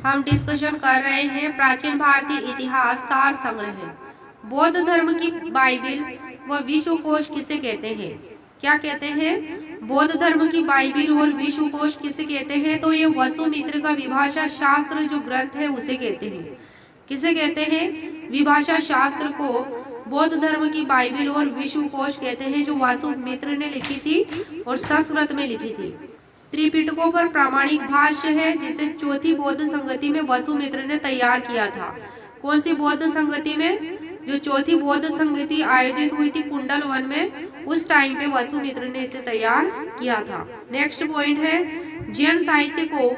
हम डिस्कशन कर रहे हैं प्राचीन भारतीय इतिहास सार संग्रह। बौद्ध धर्म की बाइबिल व विश्वकोश किसे कहते हैं? क्या कहते हैं? बौद्ध धर्म की बाइबिल और विश्वकोश किसे कहते हैं? तो ये वसुमित्र का विभाषा शास्त्र जो ग्रंथ है उसे कहते हैं। किसे कहते हैं? विभाषा शास्त्र को बौद्ध धर्म की बाइबिल और विश्वकोश कहते हैं, जो वसुमित्र ने लिखी थी और संस्कृत में लिखी थी। त्रिपिटकों पर प्रामाणिक भाष्य है जिसे चौथी बौद्ध संगति में वसुमित्र ने तैयार किया था। कौन सी बौद्ध संगति में? जो चौथी बौद्ध संगति आयोजित हुई थी कुंडल वन में, उस टाइम पे वसुमित्र ने इसे तैयार किया था। नेक्स्ट पॉइंट है, जैन साहित्य को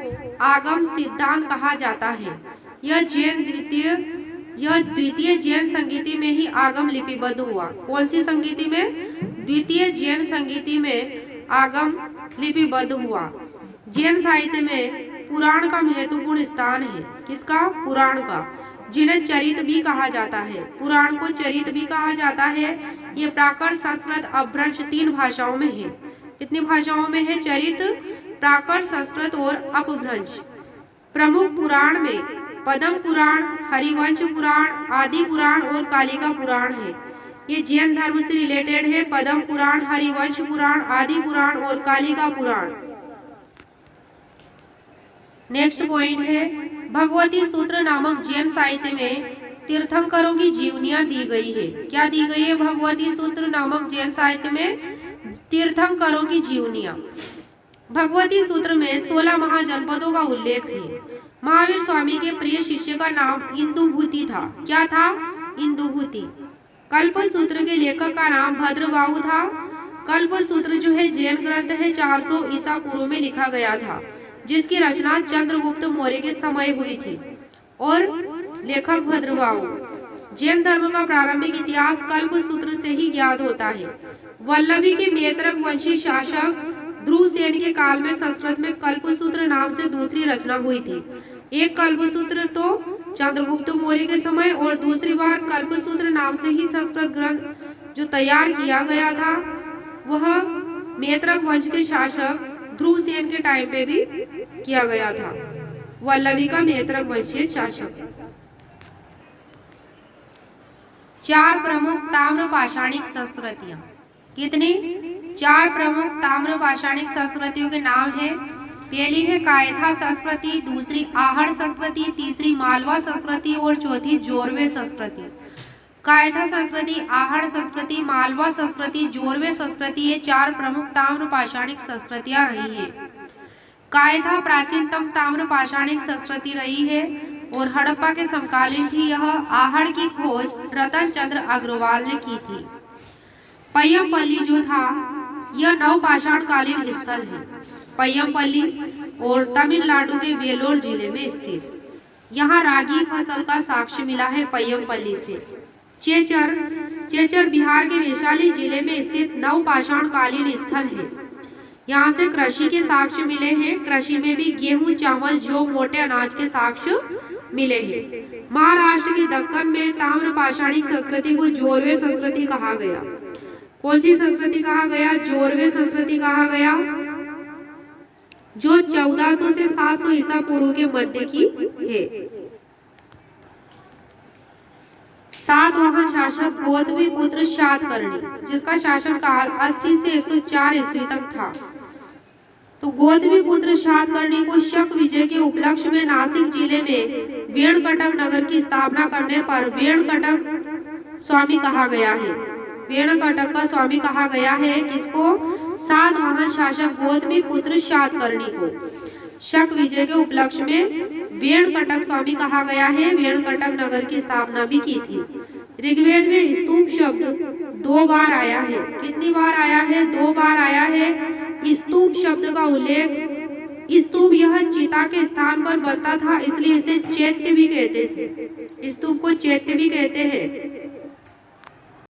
आगम सिद्धांत कहा जाता है। यह द्वितीय जैन संगीति में ही आगम लिपिबद्ध हुआ। कौन सी संगीति में? द्वितीय जैन संगीति में आगम लिपिबद्ध हुआ। जैन साहित्य में पुराण का महत्वपूर्ण स्थान है। किसका? पुराण का, जिन्हें चरित भी कहा जाता है। पुराण को चरित भी कहा जाता है। ये प्राकृत, संस्कृत, अपभ्रंश 3 भाषाओं में है। कितनी भाषाओं में है? चरित, प्राकृत, संस्कृत और अपभ्रंश। प्रमुख पुराण में पद्म पुराण, हरिवंश पुराण, आदि पुराण और कालिका पुराण है। ये जैन धर्म से रिलेटेड है। पद्म पुराण, हरिवंश पुराण, आदि पुराण और कालिका पुराण। नेक्स्ट पॉइंट है, भगवती सूत्र नामक जैन साहित्य में तीर्थंकरों की जीवनियां दी गई है। क्या दी गई है? भगवती सूत्र नामक जैन साहित्य में तीर्थंकरों की जीवनियां। भगवती सूत्र में 16 महाजनपदों का उल्लेख है। महावीर स्वामी के प्रिय शिष्य का नाम इंदुभूति था। क्या था? इंदुभूति। कल्प सूत्र के लेखक का नाम भद्रबाहु था। कल्प सूत्र जो है जैन ग्रंथ है, 400 ईसा पूर्व में लिखा गया था, जिसकी रचना चंद्रगुप्त मौर्य के समय हुई थी और लेखक भद्रबाहु। जैन धर्म का प्रारंभिक इतिहास कल्प सूत्र से ही ज्ञात होता है। वल्लभी के मैत्रक वंशी शासक ध्रुवसेन के काल में संस्कृत में कल्पसूत्र नाम से दूसरी रचना हुई थी। एक कल्पसूत्र तो चंद्रगुप्त मौर्य के समय और दूसरी बार कल्पसूत्र नाम से ही संस्कृत ग्रंथ जो तैयार किया गया था वह मैत्रक वंश के शासक ध्रुवसेन के टाइम पे भी किया गया था। वल्लभी का मैत्रक वंशीय शासक। 4 प्रमुख ताम्र पाषाणिक संस्कृतियां। कितनी? 4 प्रमुख ताम्र पाषाणिक संस्कृतियों के नाम है। पहली है कायथा संस्कृति, दूसरी आहड़ संस्कृति, तीसरी मालवा संस्कृति और चौथी जोरवे संस्कृति। कायथा संस्कृति, आहड़ संस्कृति, मालवा संस्कृति, जोरवे संस्कृति, ये 4 प्रमुख ताम्र पाषाणिक संस्कृतियां रही है। कायथा प्राचीनतम ताम्र पाषाणिक संस्कृति रही है और हड़प्पा के समकालीन थी। यह आहड़ की खोज रतन चंद्र अग्रवाल ने की थी। पय्यमपल्ली जो था यह नवपाषाण कालीन स्थल है। पय्यमपल्ली और तमिलनाडु के वेलोर जिले में स्थित। यहाँ रागी फसल का साक्ष्य मिला है पय्यमपल्ली से। चेचर बिहार के वैशाली जिले में स्थित नवपाषाण कालीन स्थल है। यहाँ से कृषि के साक्ष्य मिले हैं। कृषि में भी गेहूं, चावल, जौ, मोटे अनाज के साक्ष्य मिले हैं। महाराष्ट्र के दक्कन में ताम्र पाषाणिक संस्कृति को जोरवे संस्कृति कहा गया। कौन सी संस्कृति कहा गया? जोरवे संस्कृति कहा गया, जो 1400 से 700 ईसा पूर्व के मध्य की है। सातवाहन शासक गौतमीपुत्र शातकर्णी, जिसका शासन काल 80 से 104 ईस्वी तक था। तो गौतमीपुत्र शातकर्णी को शक विजय के उपलक्ष्य में नासिक जिले में वेणकटक नगर की स्थापना करने पर वेणकटक स्वामी कहा गया है। वेणकटक का स्वामी कहा गया है। किसको? सातवाहन शासक गौतमीपुत्र शातकर्णी को शक विजय के उपलक्ष्य में वेणकटक स्वामी कहा गया है। वेणकटक नगर की स्थापना भी की थी। ऋग्वेद में स्तूप शब्द 2 बार आया है। कितनी बार आया है? 2 बार आया है। स्तूप शब्द का उल्लेख, स्तूप यह चिता के स्थान पर बनता था, इसलिए इसे चैत्य भी कहते थे। स्तूप को चैत्य भी कहते हैं।